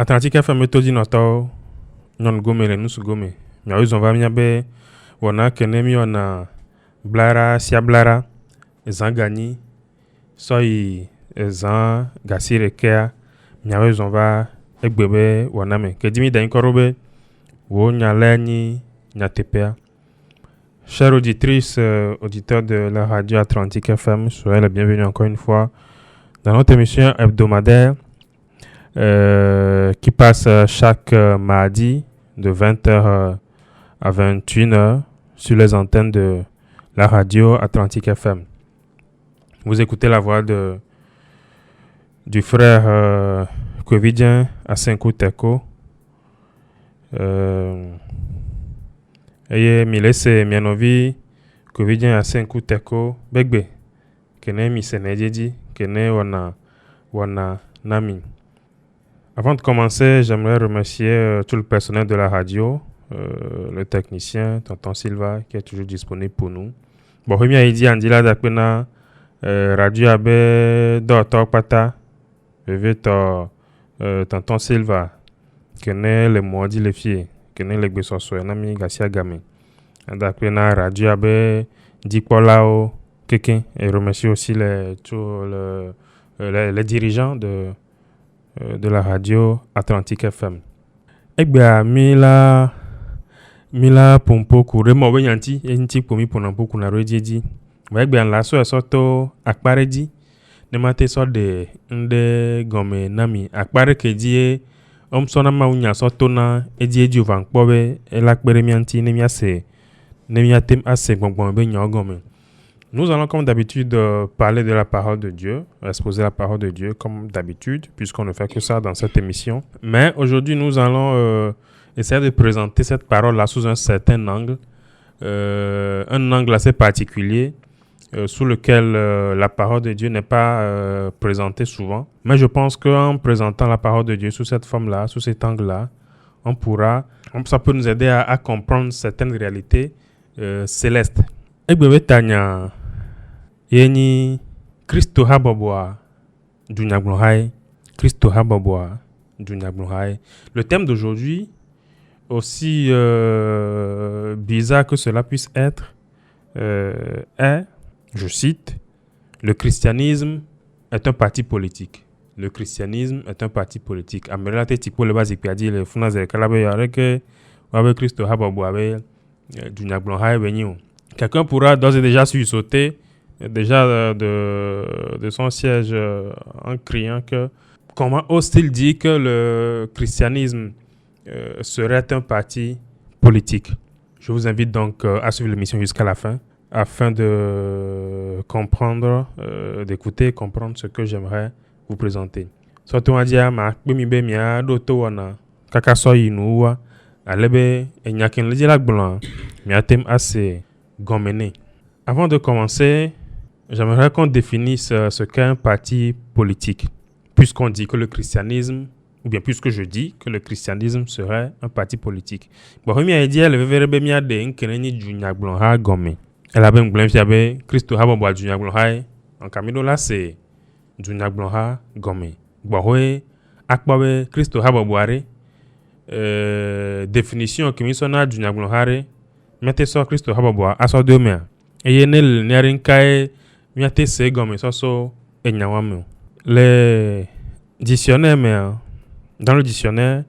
Atlantique FM to di noto non gome le nusu gome. Mi awizo va miabe wana kenemi wana blara sia blara ezan gani soi ezan gasire kea mi awizo va egbebe wana me kedimi da inkorobe wo nyale ni nyatepea. Chères auditrices, auditeurs de la radio Atlantique FM, soyez les bienvenus encore une fois dans notre émission hebdomadaire qui passe chaque mardi de 20h à 21h sur les antennes de la radio Atlantique FM. Vous écoutez la voix du frère covidien à Saint-Couteko. Eye mi lese mianovi covidien à Saint-Couteko begbe kene mi senejeji kene wana nami. Avant de commencer, j'aimerais remercier tout le personnel de la radio, le technicien, tonton Silva, qui est toujours disponible pour nous. Bon, je vais dire Andila Dakpena, radio abe d'Otor Pata, je vais tonton Silva, qui est le mois les filles, qui est le Bessoso, et Nami Gassia Game. Dakpena, radio abe Dipolao, quelqu'un, et remercier aussi les dirigeants de la radio Atlantique FM. Egba mila pompo kure mo be yanti enti pomi ponampo kuna rejeji. Wa egba la so esoto akpareji ne mate so de nde gome nami akpare keji omsona ma unya soto na eji ovan pobe elakpere mianti ne miase ne miatem ase gbongbon be nyogome. Nous allons comme d'habitude parler de la parole de Dieu, exposer la parole de Dieu comme d'habitude, puisqu'on ne fait que ça dans cette émission. Mais aujourd'hui, nous allons essayer de présenter cette parole-là sous un certain angle, un angle assez particulier, sous lequel la parole de Dieu n'est pas présentée souvent. Mais je pense qu'en présentant la parole de Dieu sous cette forme-là, sous cet angle-là, ça peut nous aider à comprendre certaines réalités célestes. Yeni Christo Hababoa Dunyaglonhai. Christo Hababoa Dunyaglonhai. Le thème d'aujourd'hui, aussi bizarre que cela puisse être, est, je cite, le christianisme est un parti politique. Le christianisme est un parti politique. Amelate tipo le basique piadi le funaze kalabe yareke wabe Christo Hababoa Dunyaglonhai benyo. Quelqu'un pourra d'ores et déjà sursauter déjà de son siège en criant que comment ose-t-il dire que le christianisme serait un parti politique. Je vous invite donc à suivre l'émission jusqu'à la fin afin de comprendre, d'écouter et comprendre ce que j'aimerais vous présenter. Surtout à dire ma bimibe mia doto wana kakaso inuwa alebe enyakin lejela gblan miatem assez gomené. Avant de commencer, j'aimerais qu'on définisse ce qu'est un parti politique. Puisqu'on dit que le christianisme, ou bien puisque je dis que le christianisme serait un parti politique. Bon, il a dit elle veut bien de n'keneni junya blonha gome. Elle a bien blâmé fiabe Christo ha bobo junya blonha. En camino là c'est junya blonha gome. Bon, ouais, akbabe Christo ha bobo are. Définition qui misonna junya blonha re. Mettez ça Christo ha bobo aso de mer. Et yenel nerinkae miate se gome soso enyawame. Les dictionnaires, mais dans le dictionnaire,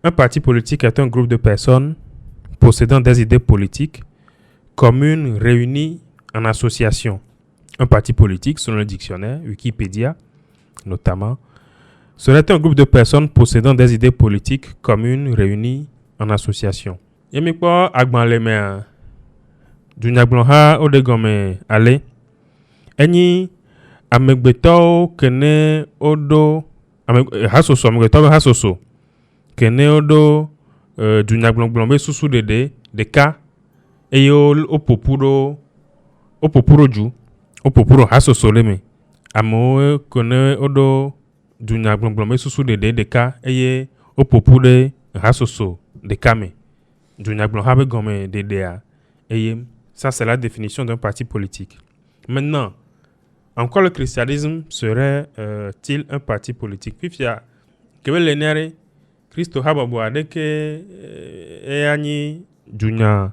un parti politique est un groupe de personnes possédant des idées politiques communes réunies en association. Un parti politique, selon le dictionnaire, Wikipédia notamment, serait un groupe de personnes possédant des idées politiques communes réunies en association. Yemikpo agbanleme dunyaglonha odegome ale eni amegbeto kene odo hasoso amegbeto hasoso kene odo dunyaglonglon be susu de ka eyo opopuro ju opopuro hasoso leme amo kene odo dunyaglonglon be susu de ka eye opopure hasoso de kame dunyaglon habe gome de a eye. Ça, c'est la définition d'un parti politique. Maintenant, en quoi le christianisme serait-il un parti politique? Puis, il y a kebe lenere Christo hababwa deke eani dunya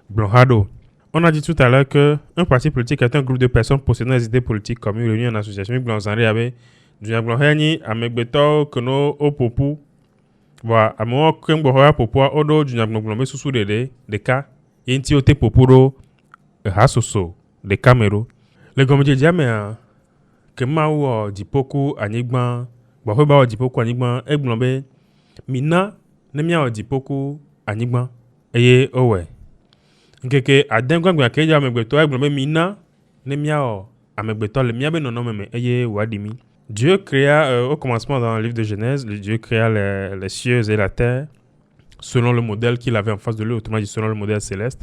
blonhado. On a dit tout à l'heure que un parti politique est un groupe de personnes possédant des idées politiques communes réunies en association. Blonzanri avait dunya blonhani amegbeto kono opopu. Voilà, à moi quand bohoya popua odo dunya blonblombe susu de cas yenti ote popuro hasoso de camero. Le gomje diame que mawo dipoku anigban boho ba dipoku anigban eglombe mina nemia dipoku anigban eye owe nkeke adengwa akeja amegbeto eglombe mina nemia amegbeto le mia be nono meme eye wadimi. Dieu créa au commencement dans le livre de Genèse, Dieu créa les cieux et la terre selon le modèle qu'il avait en face de lui, autrement dit selon le modèle céleste.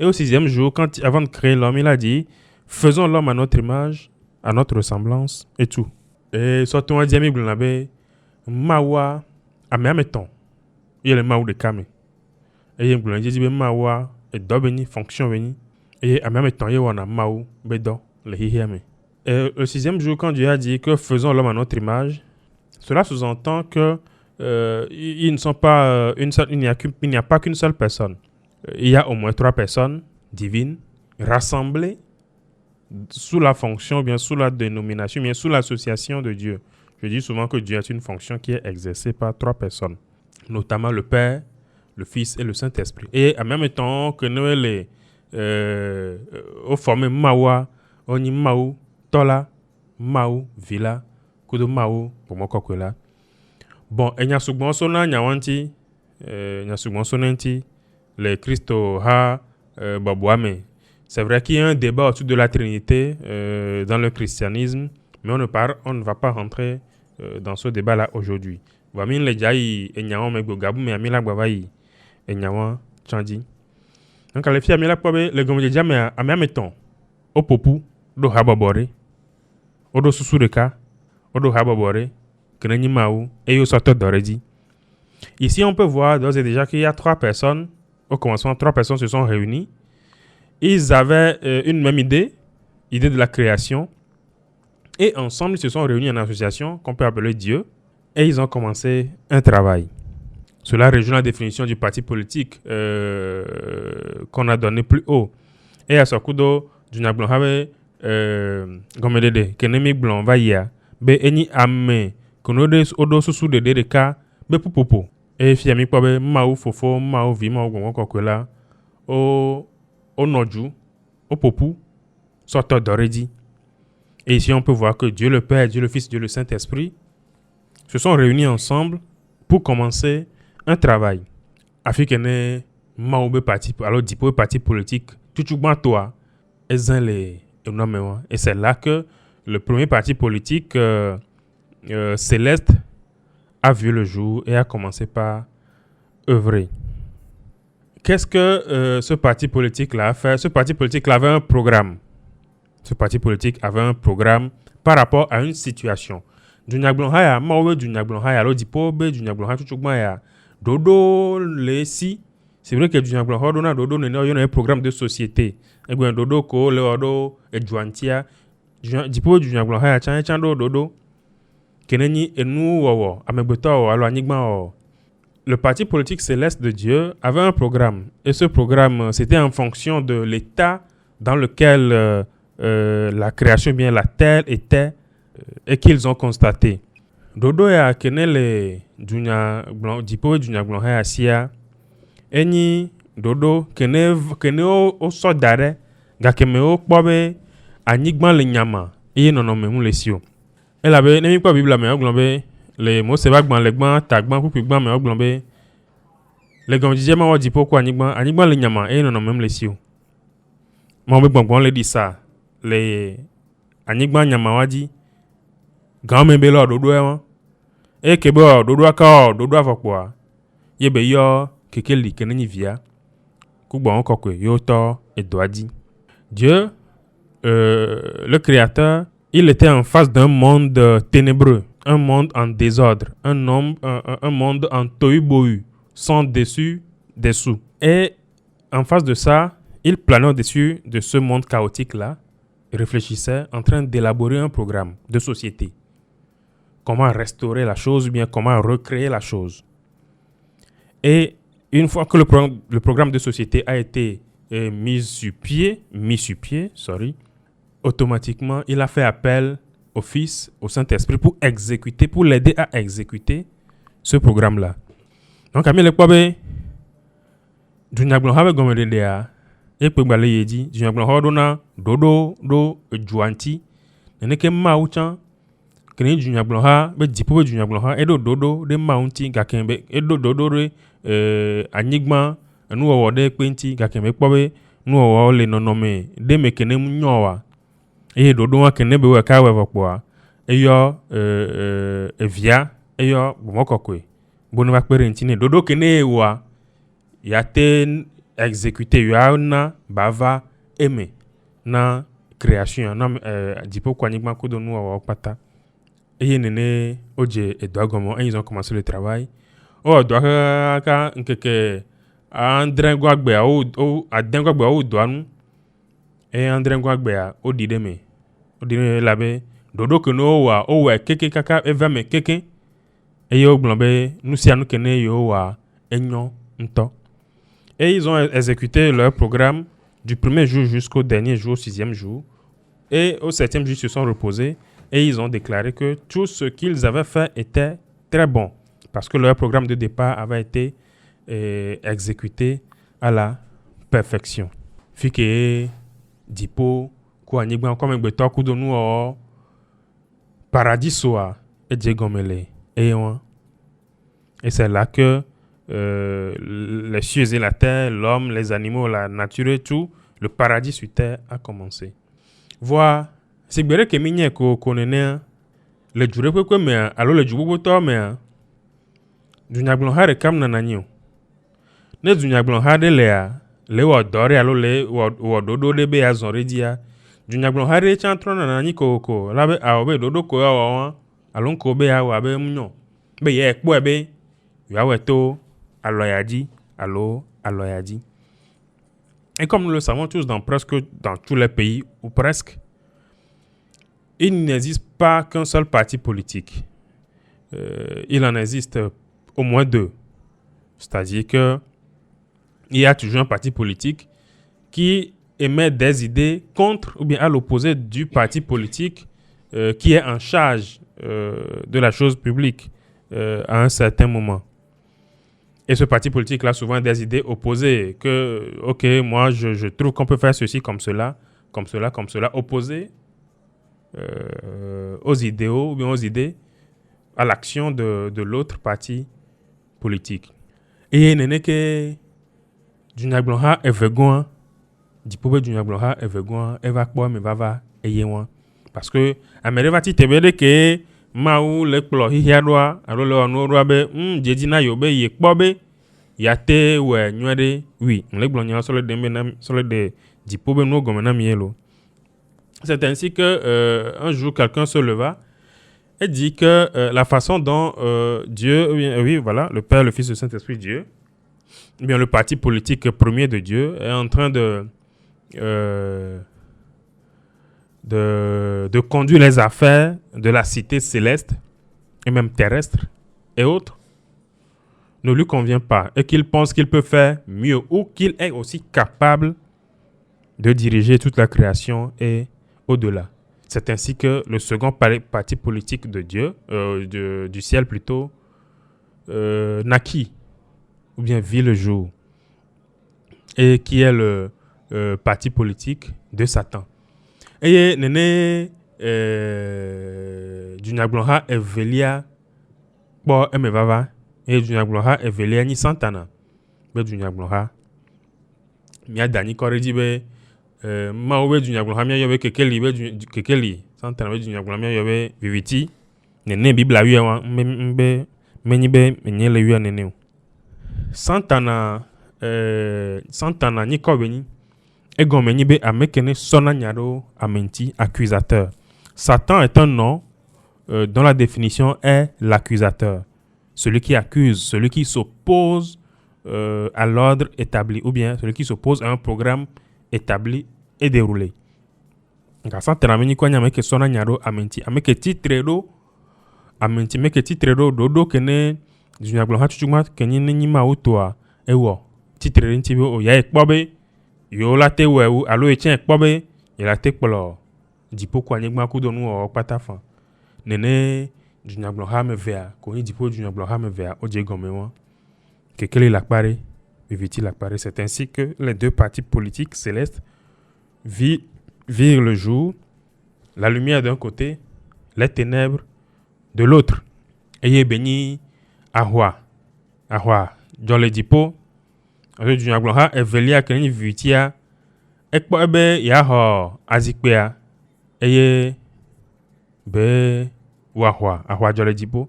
Et au 6e jour, avant de créer l'homme, il a dit faisons l'homme à notre image, à notre ressemblance et tout. Et surtout un diamant blonabé mawa ameameton. Il y a le maou de kame. Et il y a un blonabé dit mawa et dobeni fonction veni. Et ameameton il y a un maou bedo le hihiame. Et le 6e jour, quand Dieu a dit que faisons l'homme à notre image, cela sous-entend que ils ne sont pas une seule, il n'y a pas qu'une seule personne. Il y a au moins 3 personnes divines rassemblées sous la fonction, bien sous la dénomination, bien sous l'association de Dieu. Je dis souvent que Dieu est une fonction qui est exercée par 3 personnes, notamment le Père, le Fils et le Saint-Esprit. Et en même temps que nous les au formé Mawa, on y Maou, Tola, Maou, Villa, Kudo Maou, pour moi quoi là. Bon, et n'y a souvent sonna, n'y a wanti, n'y a souvent sonnanti, les Christo ha, babouame. C'est vrai qu'il y a un débat autour de la Trinité dans le christianisme, mais on ne va pas rentrer dans ce débat-là aujourd'hui. Vamin le jaï et nyawan me gabou mais amila gbavaï et nyawan chandi. Donc les filles amila pobe le gomme déjà mais ameton au popu do hababore. Odo susu de ka, odo hababore, kenani maou, et yo sortent d'oredi. Ici, on peut voir d'ores et déjà qu'il y a 3 personnes, au commencement, 3 personnes se sont réunies. Ils avaient une même idée de la création, et ensemble, ils se sont réunis en association, qu'on peut appeler Dieu, et ils ont commencé un travail. Cela rejoint la définition du parti politique qu'on a donné plus haut. Et à ce coup d'eau, du Nablonhabe, comme dede kenemi blon va ya be eni ame konodes odo susu de ka be pupopo e fi ami pobe maou fofo maou vi maou gongo kokwela o noju o popu sorte d'oredi. Et ici on peut voir que Dieu le Père, Dieu le Fils, Dieu le Saint-Esprit se sont réunis ensemble pour commencer un travail afin que ne maou be parti alors dipo parti politique tout ban toi ezan les énormément. Et c'est là que le premier parti politique céleste a vu le jour et a commencé par œuvrer. Qu'est-ce que ce parti politique-là a fait? Ce parti politique-là avait un programme. Ce parti politique avait un programme par rapport à une situation. Dunyaglonhaya, mawe Dunyaglonhaya, l'odipobe Dunyaglonhaya, tout dodo les si. C'est vrai que Dunyaglonhaya dona dodo n'est un programme de société. Et bien dodo ko le odo et juantia dipo Dunyaglonhaya chan dodo keneni enu wowo amegbeto alo anigban. Le parti politique céleste de Dieu avait un programme. Et ce programme, c'était en fonction de l'état dans lequel la création, bien la terre était et qu'ils ont constaté. Dodo ya kenele dipo Dunyaglonhaya sia eni dodo kene o sodare ga keme o kpobe anigban le nyama e nono me mu le sio. Ela be nemi kwa Bible me oglombe le mo se ba gban le gban tagban pupi gban me oglombe le gom jije ma wo dipo kwa anigban le nyama e nono me mu le sio. Mo be gbongbon le di sa le anigban nyama waji gan me be lo dodo e won e kebe o dodo aka o dodo afokwa ye be yo kekeli keneni via Dieu, le Créateur, il était en face d'un monde ténébreux, un monde en désordre, un monde en tohu-bohu, sans dessus, dessous. Et en face de ça, il planait au-dessus de ce monde chaotique-là, réfléchissait, en train d'élaborer un programme de société. comment restaurer la chose ou bien comment recréer la chose. Et une fois que le programme de société a été mis sur pied, automatiquement, il a fait appel au Fils, au Saint-Esprit pour l'aider à exécuter ce programme-là. Donc, Camille Lekwabe, Dunyaglon Habe Gomedea, et Pebale Yedi, Dunyaglon Hodona, Dodo, Do, Juanti, Neneke Mauchan, Kene Dunyaglon Ha, Be Dipo Dunyaglon Ha, Edo Dodo, de Mounti, Gakembe, Edo Dodo, Anigma, nous awardé Quinty, Gakembe Kwabe, nous award les non-nommés, de Mekene Nyowa. Et dodo kene be weka wevo kwa eyo evia eyo bomokokwe bonu bakpere ntine dodo kene wa yate exécuter yana bava eme na création na dipo kwa nyigma ko donu wa pata eye nene oje edoagomo ils ont commencé le travail doa ka nkeke andrengo agbe o adengo agbe o doanu et André Ngwagbe o dideme labe dodo que no wa o wa keke kaka evame keke et yo glombe nous si anu kene yo wa enyo nto et ils ont exécuté leur programme du premier jour jusqu'au dernier jour, 6e jour, et au 7e jour ils se sont reposés et ils ont déclaré que tout ce qu'ils avaient fait était très bon parce que leur programme de départ avait été exécuté à la perfection. Fike dipo ko anigba comme gbeto ku donu o paradis soa et djegomele et c'est là que les cieux et la terre, l'homme, les animaux, la nature et tout, le paradis sur terre a commencé. Voir c'est bere ke minye ko konene le jure ko me alo le jubo to me dunyaglon hare kam nananyo ne dunyaglon hade le wo dore alo le wo dodo de be azon redia dunyaglon hare chantron nanani ko labe awobe dodo ko wa alon ko be awa be munyo be ye ekpo ebe yo aweto aloyadi aloyadi. Et comme nous le savons tous dans tous les pays ou presque, il n'existe pas qu'un seul parti politique. Il en existe au moins deux. C'est-à-dire que il y a toujours un parti politique qui émet des idées contre ou bien à l'opposé du parti politique qui est en charge de la chose publique à un certain moment. Et ce parti politique-là a souvent des idées opposées. Que, ok, moi, je trouve qu'on peut faire ceci comme cela, opposé aux idéaux ou bien aux idées, à l'action de l'autre parti politique. Et neneke Dunyaglonha evegoan, dipobe Dunyaglonha evegoan, evakbo me vava eyewan. Parce que amerevati tebede ke maou le kplo hihiadoa alo le onoroa be jedina yobe ye kpobe yate we nywede oui le gblonya sur le dembe sur le de dipobe no gomena mielo. C'est ainsi que un jour quelqu'un se leva et dit que la façon dont Dieu oui voilà le Père, le Fils, le Saint-Esprit, Dieu, bien le parti politique premier de Dieu est en train de conduire les affaires de la cité céleste et même terrestre et autres ne lui convient pas et qu'il pense qu'il peut faire mieux ou qu'il est aussi capable de diriger toute la création et au-delà. C'est ainsi que le second parti politique de Dieu, du ciel plutôt, naquit ou bien vit le jour et qui est le parti politique de Satan. Et nene Dunyaglonha evelia bo emevava et Dunyaglonha evelia ni Santana be Dunyaglonha mia dani koredi be ma obe Dunyaglonha mia yobe kekeli Santana be Dunyaglonha mia yobe viviti nene bibla wi wa mbe menyi be menyele wi nene Santana ni kobeni Egomenibe amekene sona nyado amenti accusateur. Satan est un nom dont la définition est l'accusateur. Celui qui accuse, celui qui s'oppose à l'ordre établi ou bien celui qui s'oppose à un programme établi et déroulé. Donc Satan ameni kwa nyameke sona nyado amenti ameke titredo amenti me ke titre do kene dunyagblɔ ha tutsugma kenyi nenyi ma wotoa ewɔ titre nti be o ya ekpɔ be yo la te wɔ alo etche ekpɔ be ye la te kplɔ dziƒo ku anyigba ku do nu wɔ kpata fa nene dunyagblɔ ha me vea ko ni dziƒo dunyagblɔ ha me vea o dze gɔme wa kekele la kpare viviti la kpare. C'est ainsi que les deux partis politiques célestes virent le jour, la lumière d'un côté, les ténèbres de l'autre. Eye benyi ahwa jole dipo aso dunyagblɔ ha evelia kenyi vivitia ekpɔ ebe ya xɔ azikpea eye be ahwa jole dipo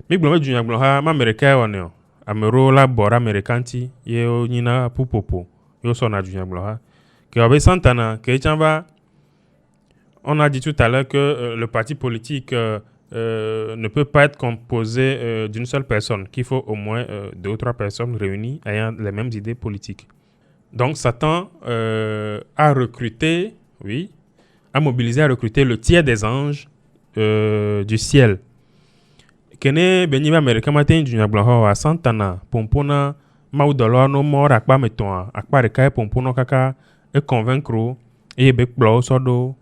mi gblɔ be dunyagblɔ ha ma Amerika wɔnɛ o amero la bɔ ɖe Amerika ŋuti ye wonyina ƒuƒoƒo ye wosɔna dunyagblɔ ha ke wɔ be Santana ke tsã va on a dit tout à l'heure que le parti politique ne peut pas être composé d'une seule personne, qu'il faut au moins 2 ou 3 personnes réunies ayant les mêmes idées politiques. Donc Satan a mobilisé, a recruté le tiers des anges du ciel. Kene benyi Amerika matin dunyagblɔ ha Santana pompona maudolo no mo rakpa meton akpa reka pompono kaka e convaincre et be kplɔ so do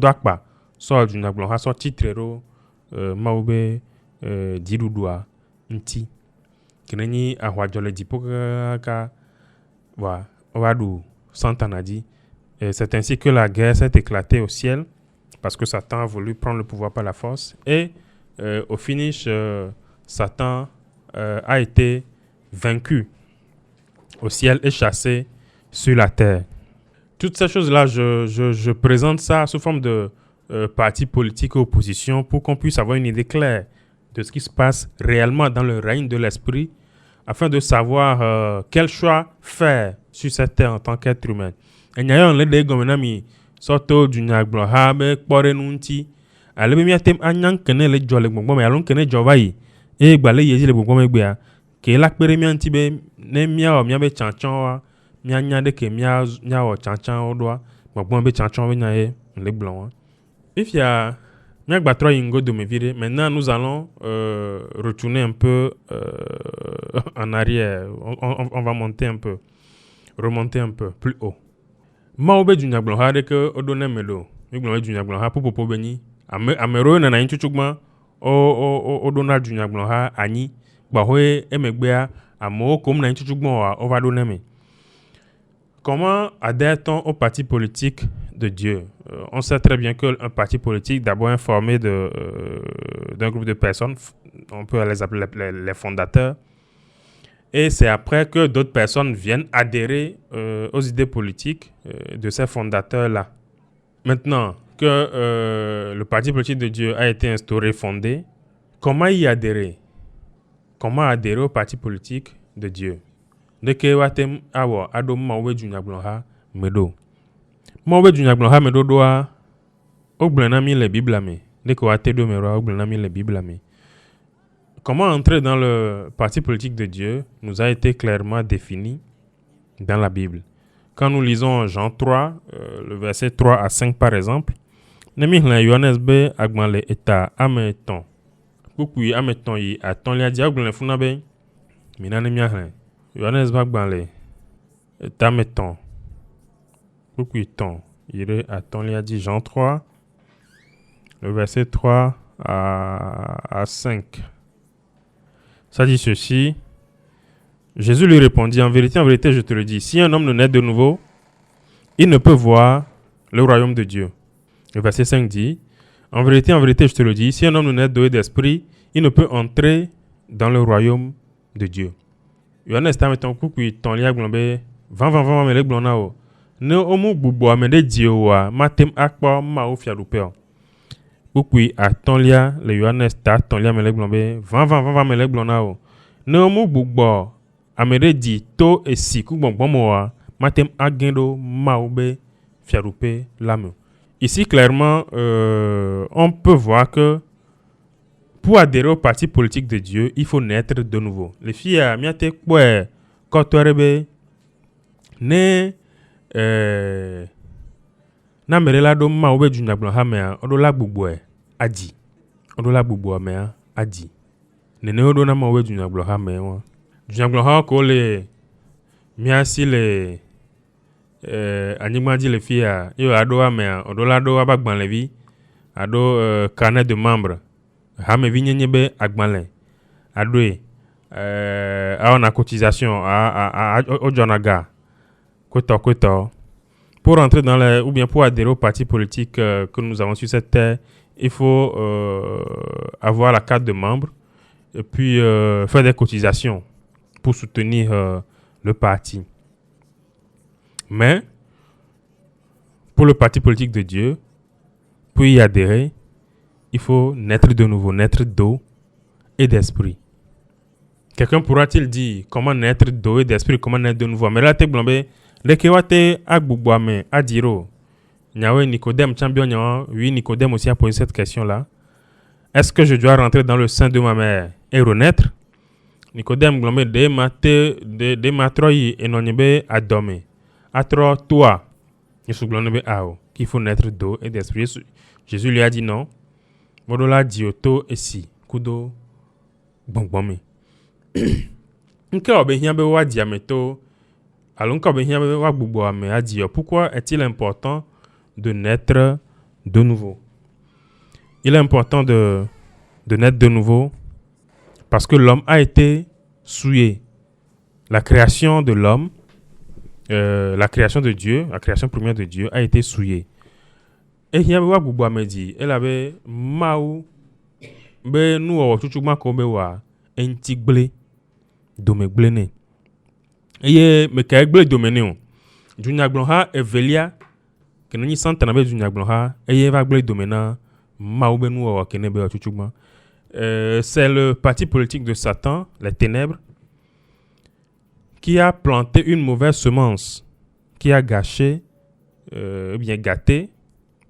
akpa so dunyagblɔ ha so titre ro mawu be diɖuɖua ŋti kene nyi ahwadzɔ le dziƒo kaka va ɖu Santana dzi. C'est ainsi que la guerre s'est éclatée au ciel parce que Satan a voulu prendre le pouvoir par la force et au finish Satan a été vaincu au ciel et chassé sur la terre. Toutes ces choses-là, je présente ça sous forme de parti politique et opposition pour qu'on puisse avoir une idée claire de ce qui se passe réellement dans le règne de l'esprit afin de savoir quel choix faire sur cette terre en tant qu'être humain. Et d'ailleurs, les deux gomenami sortent du nyagblɔ ha be kpɔre nunti ale be miatem anyang kene le dzɔ le gbɔgbɔ me alo kene dzɔ va yi e gbale yezi le gbɔgbɔ me gbea ke la kpere mianti be ne miawɔ miabe tsatsɔwa mianya de ke miawɔ tsatsawo doa gbɔgbɔ be tsatsɔwo be nya ye le gblɔ wa. Ifia miagbatrɔ yi ngo dome vi ɖe. Maintenant nous allons retourner un peu en arrière. On va remonter un peu plus haut. Mawu be dunyagblɔ ha ɖe ke woɖo ne me ɖo. Mi gblɔ be dunyagblɔ ha ƒuƒoƒo be nyi. Amerowo nana anyi tsutsugba woɖo na dunyagblɔ ha anyi. Gbaxoe emegbea amewo kom na anyi tsutsugba wova ɖo ne me. Comment adhère-t-on au parti politique de Dieu? On sait très bien qu'un parti politique d'abord est formé d'un groupe de personnes, on peut les appeler les fondateurs, et c'est après que d'autres personnes viennent adhérer aux idées politiques de ces fondateurs-là. Maintenant que le parti politique de Dieu a été instauré, fondé, comment y adhérer? Comment adhérer au parti politique de Dieu? De ke watem awo ado mawe dunyagblɔ ha medo. Mawe dunyagblɔ ha medo doa ogblɔ na mi le Bible me. De ke wate do me roa ogblɔ na mi le Bible me. Comment entrer dans le parti politique de Dieu nous a été clairement défini dans la Bible. Quand nous lisons Jean 3, le verset 3 à 5 par exemple, nemi hlan Yohanes be agbanle eta ameton. Kukui ameton yi aton lia dia ogblɔ funa be minane mia hlan. Yohanes va gbanle tameton kukui ton ire aton lia dit Jean 3 le verset 3 à 5. Ça dit ceci: Jésus lui répondit, en vérité, je te le dis, si un homme ne naît de nouveau, il ne peut voir le royaume de Dieu. Le verset 5 dit: en vérité, je te le dis, si un homme ne naît doué d'esprit, il ne peut entrer dans le royaume de Dieu. Yohanes ta meton kukui ton lia glombe 20 me le glona o ne omu gbugbo ame de di o wa matem akpo ma o fiadupe o kukui aton lia le Yohanes ta ton lia me le glombe 20 me le glona o ne omu gbugbo ame de di to esi ku gbongbon mo wa matem agendo ma o be fiadupe lame. Ici clairement on peut voir que pour adhérer au parti politique de Dieu, il faut naître de nouveau. Les filles, miate kwe kotorebe ne na merela do ma obe dunyagblɔ ha me odo la gbugbo adi. odola bubu amea adi nene odo na mawe dunyagblɔ ha me wa dunyagblɔ ha ko le miasi le anyigba dzi le fia yo ado amea odola do aba gbalẽvi ado carnet de membre hamevi nyenye be agbalẽ adoe awona cotisation ojonaga kwetɔ pour entrer dans les ou bien pour adhérer au parti politique que nous avons sur cette terre, il faut avoir la carte de membre et puis faire des cotisations pour soutenir le parti. Mais pour le parti politique de Dieu, pour y adhérer, il faut naître de nouveau, naître d'eau et d'esprit. Quelqu'un pourra-t-il dire comment naître d'eau et d'esprit, comment naître de nouveau? Mais là, tu es Lekewate agbugboame adiro. Nyawe Nicodème champion nyawa. Oui, Nicodème aussi a posé cette question-là. Est-ce que je dois rentrer dans le sein de ma mère et renaître? Nicodème glombe de matroyi enonyebe adome. Atro toi. Yesu glombe ao. Qu'il faut naître d'eau et d'esprit. Jésus lui a dit non. Modola dioto esi. Kudo bongbome. Nke obehiabe wa diameto. Alors, pourquoi est-il important de naître de nouveau? Il est important de naître de nouveau parce que l'homme a été souillé. La création de l'homme, la création de Dieu, la création première de Dieu a été souillée. Et il y avait dit, elle avait maou, be nous chuchuma kobe wa entigle domeglene. Eye me ka egble domene o dunyagblɔ ha evelia ke nenyi santana be dunyagblɔ ha eye va gble domena mawu be nuwɔwɔ ke ne be tutsugba. C'est le parti politique de Satan, les ténèbres, qui a planté une mauvaise semence, qui a gâché, bien gâté,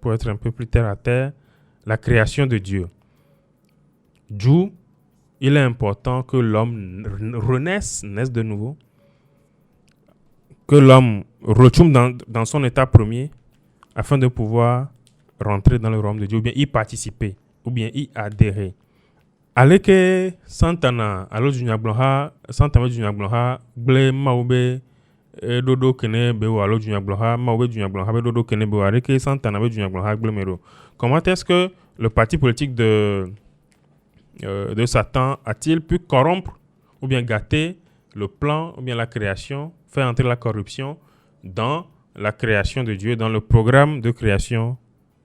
pour être un peu plus terre à terre, la création de Dieu. D'où il est important que l'homme naisse de nouveau, que l'homme retourne dans son état premier afin de pouvoir rentrer dans le royaume de Dieu, ou bien y participer, ou bien y adhérer. Aleke Santana, alo Dunyagblɔha, Santana Dunyagblɔha, ble maube dodo kene bewa alo Dunyagblɔha, maube Dunyagblɔha be dodo kene bewa, aleke Santana be Dunyagblɔha ble mero. Comment est-ce que le parti politique de Satan a-t-il pu corrompre ou bien gâter le plan ou bien la création, faire entrer la corruption dans la création de Dieu, dans le programme de création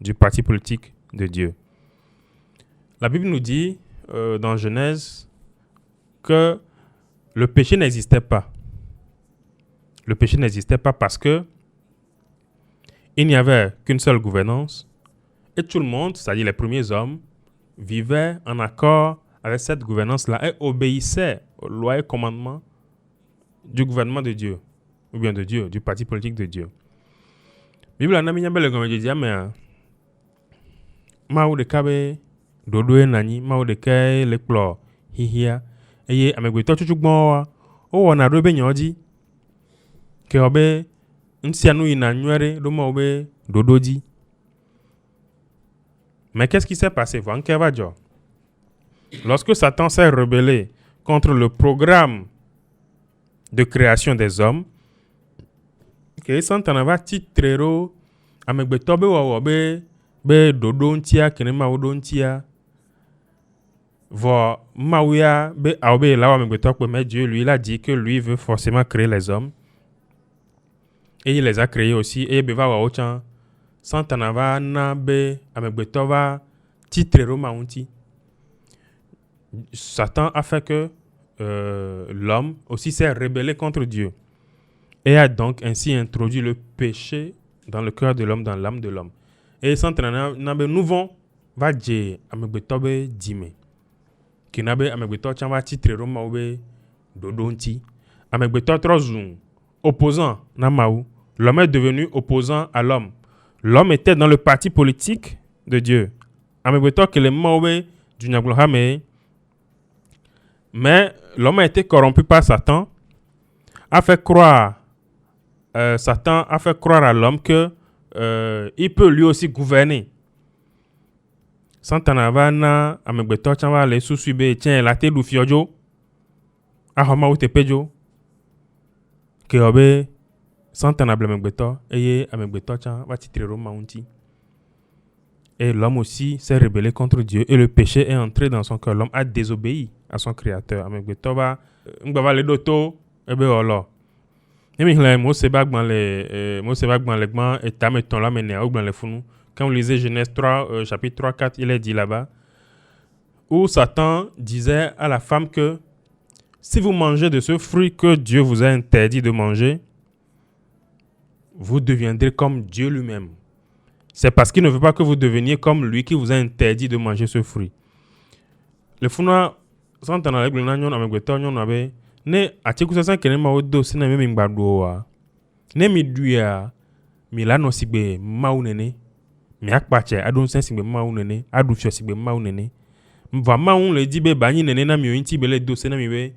du parti politique de Dieu? La Bible nous dit dans Genèse que le péché n'existait pas. Le péché n'existait pas parce que il n'y avait qu'une seule gouvernance et tout le monde, c'est-à-dire les premiers hommes, vivaient en accord avec cette gouvernance-là et obéissaient aux lois et commandements du gouvernement de Dieu, ou bien de Dieu, du parti politique de Dieu. Bible n'a mis le gomme de Dieu, mais maou de kabe dodo nani maou de kai le plo hihia eye amegbeto chuchugbo o wona do be nyodi ke obe nsianu ina nwere do ma obe dodoji. Mais qu'est-ce qui s'est passé? Lorsque Satan s'est rebellé contre le programme de création des hommes, que Satan va titrero amegbeto be wo be dodo ntia kenema wodo ntia vo mawia be aobe la amegbeto pe mais Dieu lui il a dit que lui veut forcément créer les hommes et il les a créés aussi et be va wa ochan Satan va na be amegbeto va titrero maunti. Satan a fait que l'homme aussi s'est rebellé contre Dieu et a donc ainsi introduit le péché dans le cœur de l'homme, dans l'âme de l'homme. Et Satan n'a nouveau va dire amegbetobe dime qui n'a be amegbeto chan va titre roma obe dodonti amegbeto trozun opposant na maou. L'homme est devenu opposant à l'homme. L'homme était dans le parti politique de Dieu. Amegbeto que le maobe du nyaglohame. Mais l'homme a été corrompu par Satan, Satan a fait croire à l'homme que il peut lui aussi gouverner. Santana va na amegbeto tsa va le susu be tien la te du fiojo. A homa ou te pejo. Ke obe Santana ble amegbeto eye amegbeto tsa va titrero maunti. Et l'homme aussi s'est rebellé contre Dieu et le péché est entré dans son cœur. L'homme a désobéi à son créateur. Amegbeto va ngba le doto ebe olo. Emi hla Mose ba gban le gban et ta meton la mene au gban le funu. Quand vous lisez Genèse 3 chapitre 3 4, il est dit là-bas où Satan disait à la femme que si vous mangez de ce fruit que Dieu vous a interdit de manger, vous deviendrez comme Dieu lui-même. C'est parce qu'il ne veut pas que vous deveniez comme lui qui vous a interdit de manger ce fruit. Le funa Santana le gban nyon amegbeto nyon abe ne atiku sasan kene ma odo sina me ngbado wa ne mi duya mi la no sigbe maunene mi akpache adon sen sigbe maunene adu fio sigbe maunene mva maun le dibe bani nene na mi oyinti bele do sena mi be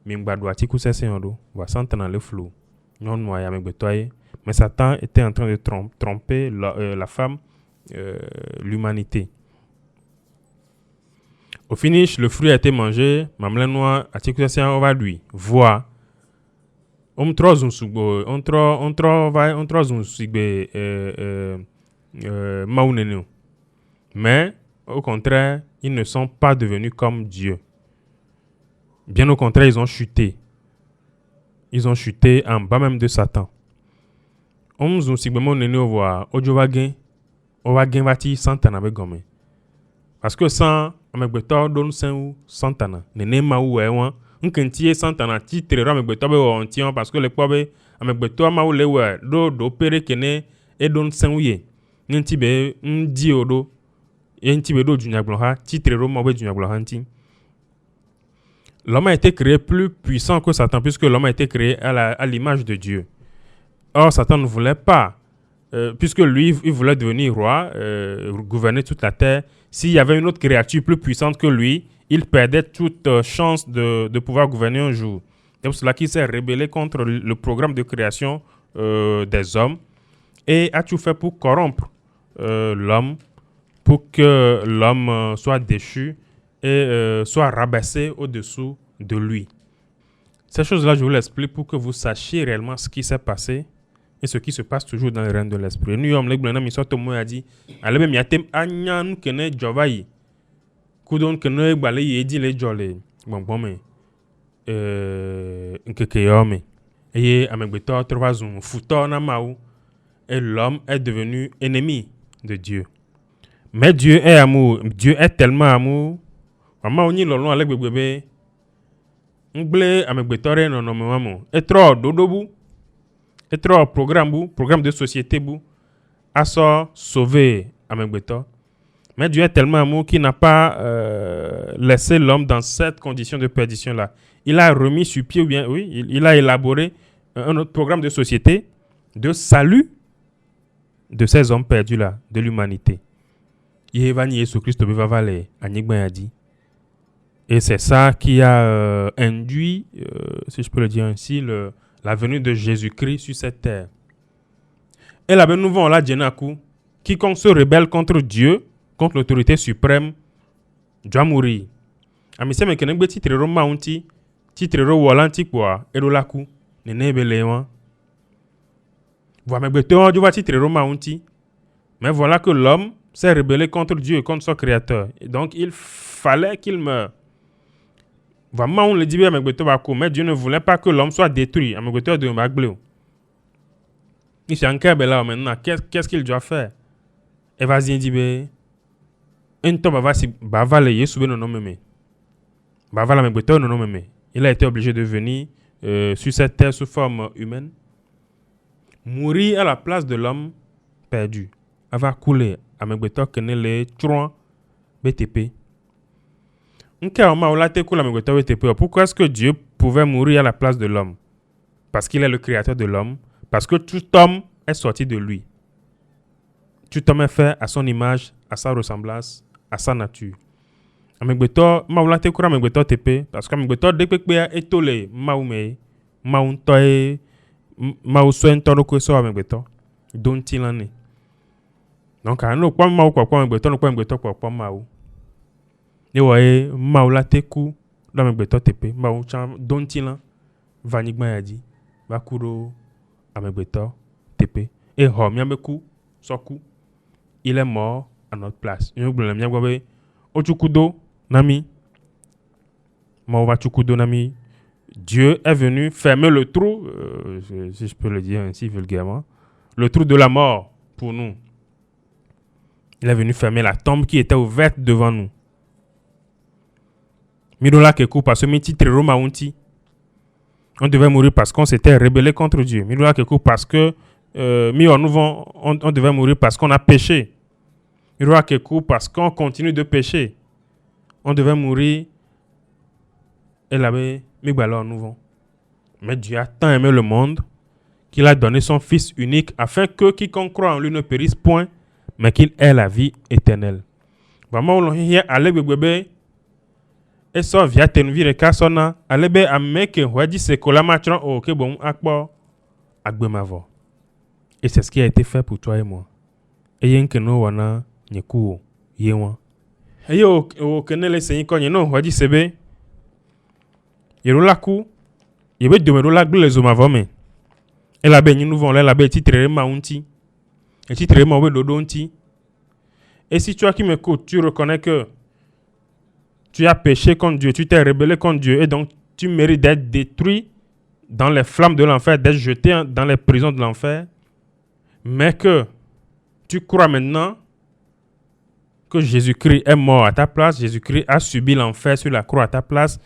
mi ngbado atiku sasan odo wa Santana le flow nyon noya amegbeto aye. Mais Satan était en train de tromper la femme, l'humanité. Au finish, le fruit a été mangé. Mamlenoa a tiré ça on va lui voir. On trouve un sigbe maunenu. Mais au contraire, ils ne sont pas devenus comme Dieu. Bien au contraire, ils ont chuté. Ils ont chuté en bas même de Satan. On zon sigbe maunenu voir ojo wagen vati Santana be gome. Parce que sans amegbeto don sen Santana nene ma ou ewan nkentie Santana titre amegbeto be on tion parce que le pobe amegbeto ma ou le we do pere kene e don sen ye nti be ndi odo nti be do junyagblo ha titre mo be junyagblo ha nti. L'homme a été créé plus puissant que Satan puisque l'homme a été créé à l'image de Dieu. Or Satan ne voulait pas puisque lui il voulait devenir roi, gouverner toute la terre. S'il y avait une autre créature plus puissante que lui, il perdait toute chance de pouvoir gouverner un jour. C'est pour cela qu'il s'est rebellé contre le programme de création des hommes et a tout fait pour corrompre l'homme, pour que l'homme soit déchu et soit rabaissé au-dessous de lui. Ces choses-là, je vous l'explique pour que vous sachiez réellement ce qui s'est passé et ce qui se passe toujours dans le règne de l'esprit. Nous sommes les blancs, mais surtout moi a dit, allez même yatem anyan kene jovayi, kudon kene balayi edi le jole, bon mais nkeke yome, et amegbeto troisième fouto na maou, et l'homme est devenu ennemi de Dieu. Mais Dieu est amour, Dieu est tellement amour, maman oni lolon avec bébé, ngle amegbeto re non maman, et trop dodobu. Et trop programme de société a sauvé Amegbeto. Mais Dieu est tellement amour qu'il n'a pas laissé l'homme dans cette condition de perdition là. Il a remis sur pied, ou bien oui, il a élaboré un autre programme de société de salut de ces hommes perdus là, de l'humanité. Et c'est ça qui a induit, si je peux le dire ainsi, la venue de Jésus-Christ sur cette terre. Et la bonne nouvelle, on l'a dit, quiconque se rebelle contre Dieu, contre l'autorité suprême, doit mourir. Ami se mekene gbe titrero maunti, titrero wolanti kwa, edolaku, nene belewan. Voilà megbeto du va titrero maunti. Mais voilà que l'homme s'est rebellé contre Dieu et contre son créateur. Et donc il fallait qu'il meure. Vraiment, on le dit bien, mais Dieu ne voulait pas que l'homme soit détruit. Il s'est encore là maintenant. Qu'est-ce qu'il doit faire? Et vas-y, dit bien. Un temps, il a été obligé de venir sur cette terre sous forme humaine, mourir à la place de l'homme perdu. Avoir coulé à Megbeto Kenele Truan BTP. Pourquoi est-ce que Dieu pouvait mourir à la place de l'homme? Parce qu'il est le créateur de l'homme. Parce que tout homme est sorti de lui. Tout homme est fait à son image, à sa ressemblance, à sa nature. Amegbeto, maulate kura amegbeto tepe. Parce que amegbeto dekpekpe etole maume, mauntoe, mausuen toro kweso amegbeto. Dontilane. Donc, no kwa ma kwa kwa mgbeto no kwa mgbeto kwa ma o. Ni wa e ma o la teku da mgbeto tepe ma o chan donti lan vanigba ya di ba kuro a mgbeto tepe et ho mi ameku soku il est mort à notre place. Nous voulons bien voir au chukudo nami ma va chukudo nami. Dieu est venu fermer le trou, si je peux le dire ainsi vulgairement, le trou de la mort pour nous. Il est venu fermer la tombe qui était ouverte devant nous. Mirola keku parce que miti trero unti. On devait mourir parce qu'on s'était rebellé contre Dieu. Mirola keku parce que on devait mourir parce qu'on a péché. Mirola keku parce qu'on continue de pécher. On devait mourir et là-bas mais Dieu a tant aimé le monde qu'il a donné son Fils unique afin que quiconque croit en lui ne périsse point, mais qu'il ait la vie éternelle. Vraiment, et ça via tenuvire kasona alebe ameke wadi se kolamachron o ke bon akpo agbemavo. Et c'est ce qui a été fait pour toi et moi. Et yen que no wana nyeku yewa. Et yo o kenele se yin ko yen no wadi sebe Yerolaku, yebe domerola glele zomavome. Et la be nous vont la be titrere maunti. Et titrere mawe dodonti. Et si toi qui m'écoutes, tu reconnais que tu as péché contre Dieu, tu t'es rebellé contre Dieu et donc tu mérites d'être détruit dans les flammes de l'enfer, d'être jeté dans les prisons de l'enfer, mais que tu crois maintenant que Jésus-Christ est mort à ta place, Jésus-Christ a subi l'enfer sur la croix à ta place.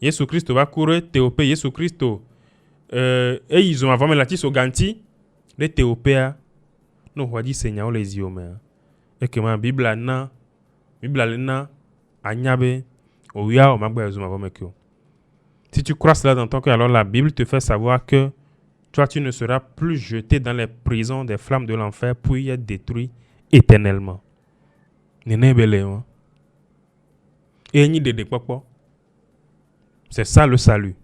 Jésus-Christ va courir, théopé, Jésus-Christ, et ils ont avant la tisse au ganti, les théopéens, nous va dire Seigneur les yeux, et que ma Bible a agnabe, oya, o magba ezuma vomekyo. Si tu crois cela dans ton cœur, alors la Bible te fait savoir que toi, tu ne seras plus jeté dans les prisons des flammes de l'enfer pour y être détruit éternellement. C'est ça le salut.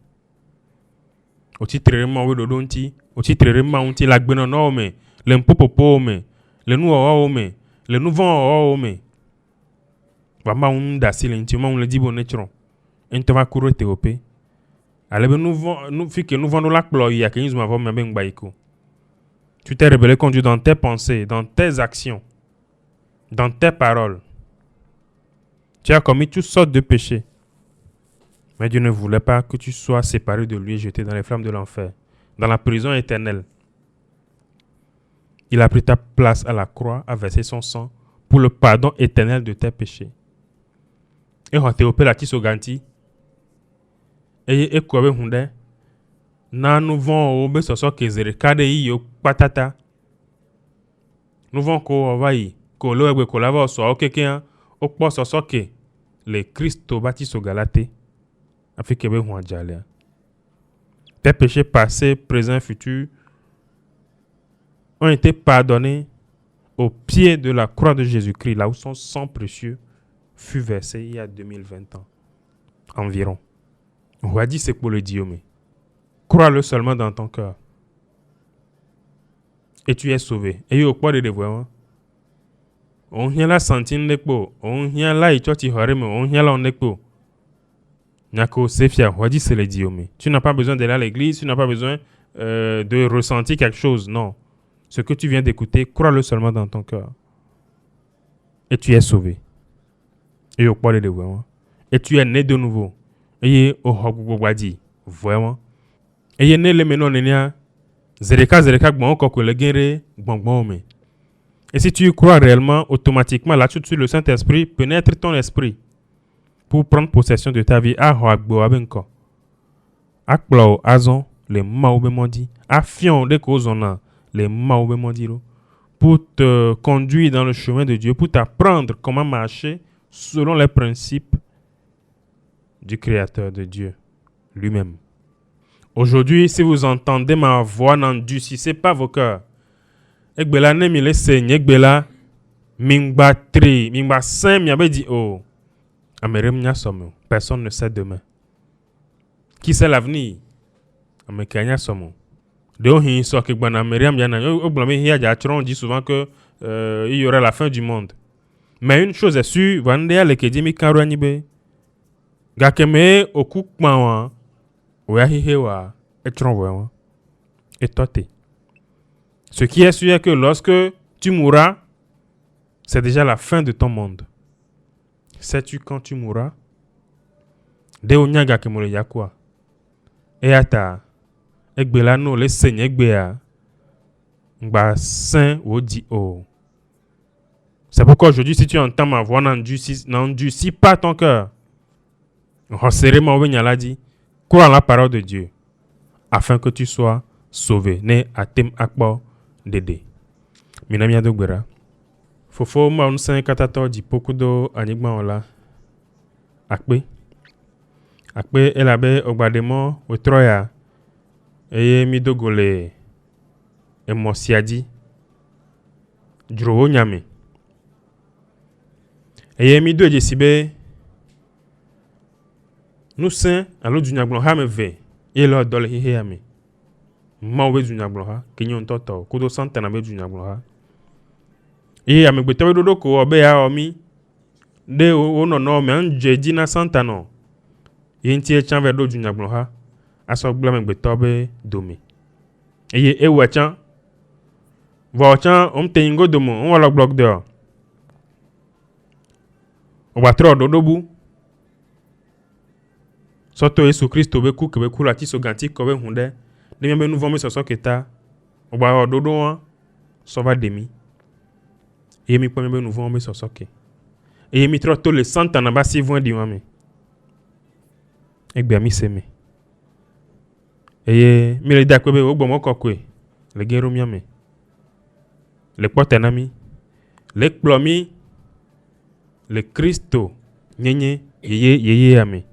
Au titre de la gbenonome, le mpopopome, le nouome, le nouveau Vama unda silentiment on le dit bon etron. Entova kuro teopé. Allez nous fi que nous vendons la gloire que nous avons même baïko. Tu t'es rebellé contre Dieu dans tes pensées, dans tes actions, dans tes paroles. Tu as commis toutes sortes de péchés. Mais Dieu ne voulait pas que tu sois séparé de lui et jeté dans les flammes de l'enfer, dans la prison éternelle. Il a pris ta place à la croix, a versé son sang pour le pardon éternel de tes péchés. Et on t'a opéré la tisse au ganti. Et quoi hunde na nous vont au besoin que zere kade yo patata nous vont ko vai ko lo egbe ko lava so okeken o po so ke le Christo baptiste au Galate afike be hu ajale. Tes péchés passés, présents, futurs ont été pardonnés au pied de la croix de Jésus-Christ, là où son sang précieux fut versé il y a 2020 ans environ. On va dire c'est pour le Dieu, mais crois-le seulement dans ton cœur. Et tu es sauvé. Et au point de dévoiement. On y a la sentine d'ekpo. On y a la itoti horeme. On y a la on ekpo. Nyako, c'est fier. On va dire c'est le Dieu, mais tu n'as pas besoin d'aller à l'église. Tu n'as pas besoin de ressentir quelque chose. Non. Ce que tu viens d'écouter, crois-le seulement dans ton cœur. Et tu es sauvé. Et au point de dévoiement. Et tu es né de nouveau. Et au hogwadi. Vraiment. Et né le menon nenia zereka gbon ko le guerre gbon me. Et si tu y crois réellement, automatiquement là tout de suite le Saint-Esprit pénètre ton esprit pour prendre possession de ta vie. A hoagbo abenko. Akplo azon le maobe mondi. Afion de kozona le maobe mondi pour te conduire dans le chemin de Dieu, pour t'apprendre comment marcher selon les principes du Créateur de Dieu lui-même. Aujourd'hui, si vous entendez ma voix, n'endurcissez pas vos cœurs. Ekbela ne mi le seigne, ekbela mingba 3, mingba 5, mi abe dit oh. Amerem nya somo. Personne ne sait demain. Qui sait l'avenir? Amekanya somo. On dit souvent que il y aura la fin du monde. Mais une chose est sûre, Vandea le Kedimi Karanibe. Gakeme Okukmawa. Oyahihewa. Et Tronwa. Et Tote. Ce qui est sûr est que lorsque tu mourras, c'est déjà la fin de ton monde. Sais-tu quand tu mourras? Deonyaga Kemole Yakwa. Et ata. Egbelano le seigne Egbea. Ngba saint Odi O. C'est pourquoi aujourd'hui, si tu entends ma voix, n'endurcis pas ton cœur. Crois en la parole de Dieu, afin que tu sois sauvé. Ne atem akbo dede. Minami adogbera. Fofo ma unsen katato di pokudo anigba ola. Akpe elabe ogbademo otroya. Eye midogole emosiadi. Drowo nyame. Eye mi do jesibe nous saint alo dunyagbon ha me ve e lo dole hihe ame ma we dunyagbon ha kenyo ntoto kudo santa na be dunyagbon ha e ame gbete we dodo ko obe ya omi de o no me anje di na santa no e nti e chan ve do dunyagbon ha aso gba me gbete obe domi eye e we chan vo chan te ingo domo on wala block de o ba tro dodobu soto Yesu Kristo be ku kebe kula ti so ganti ko be hunde de me nouveau me so keta o ba ododo won so va demi e mi po me nouveau me so ke e mi tro to le santa na ba si vun di won mi egbe mi se mi e mi le da ko be o gbo mo kokwe le gero mi ame le potena mi le plomi le Kristo nyenye yeye ame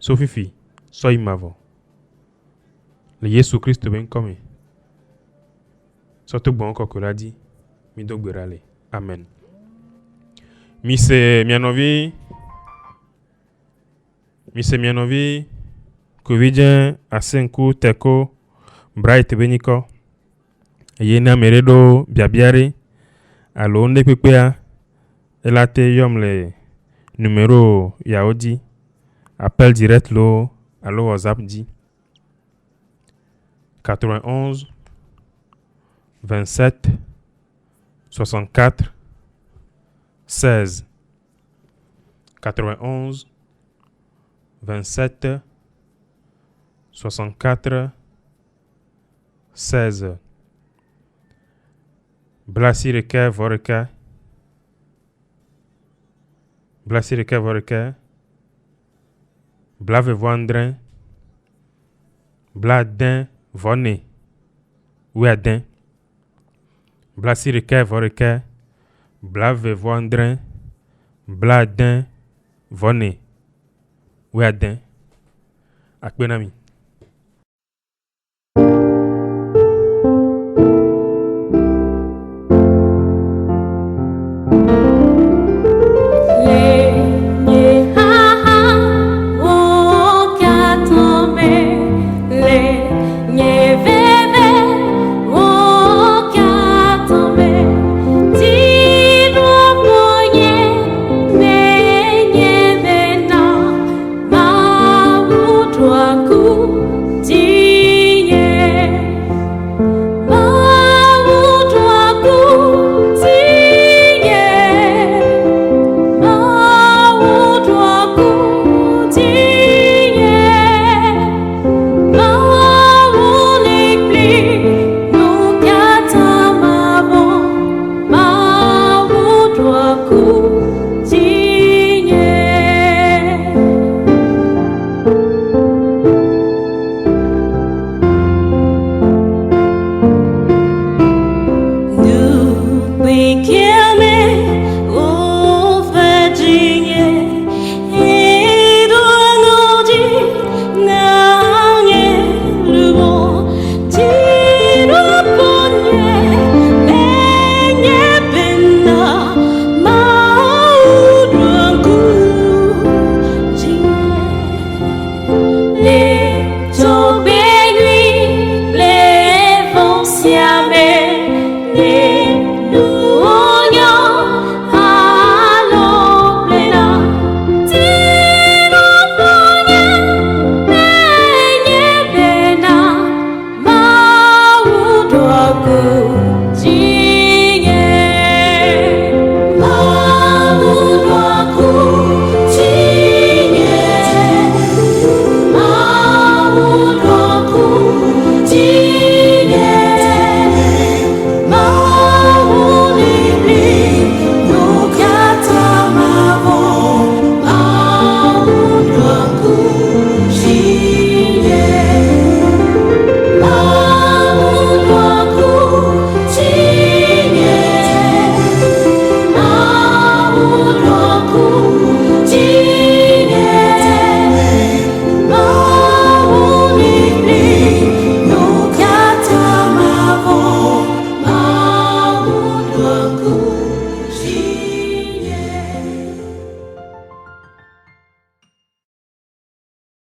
Sofifi, soy mavo. Le Yesu Christ ben comme. Surtout bon encore que l'a dit. Mi dogberale. Amen. Mi se mianovi. Covidien asenku teko. Bright beniko. Yena meredo biabiare. Alo nde pepea. Elate yom le numéro yaodi. Appel direct lo, allo WhatsApp dit 91 27 64 16 91 27 64 16 Blasi reke voreke Blave voandrin, bladin voné, ouadin, blasireke voreke, blave voandrin, bladin voné, ouadin, akbenami.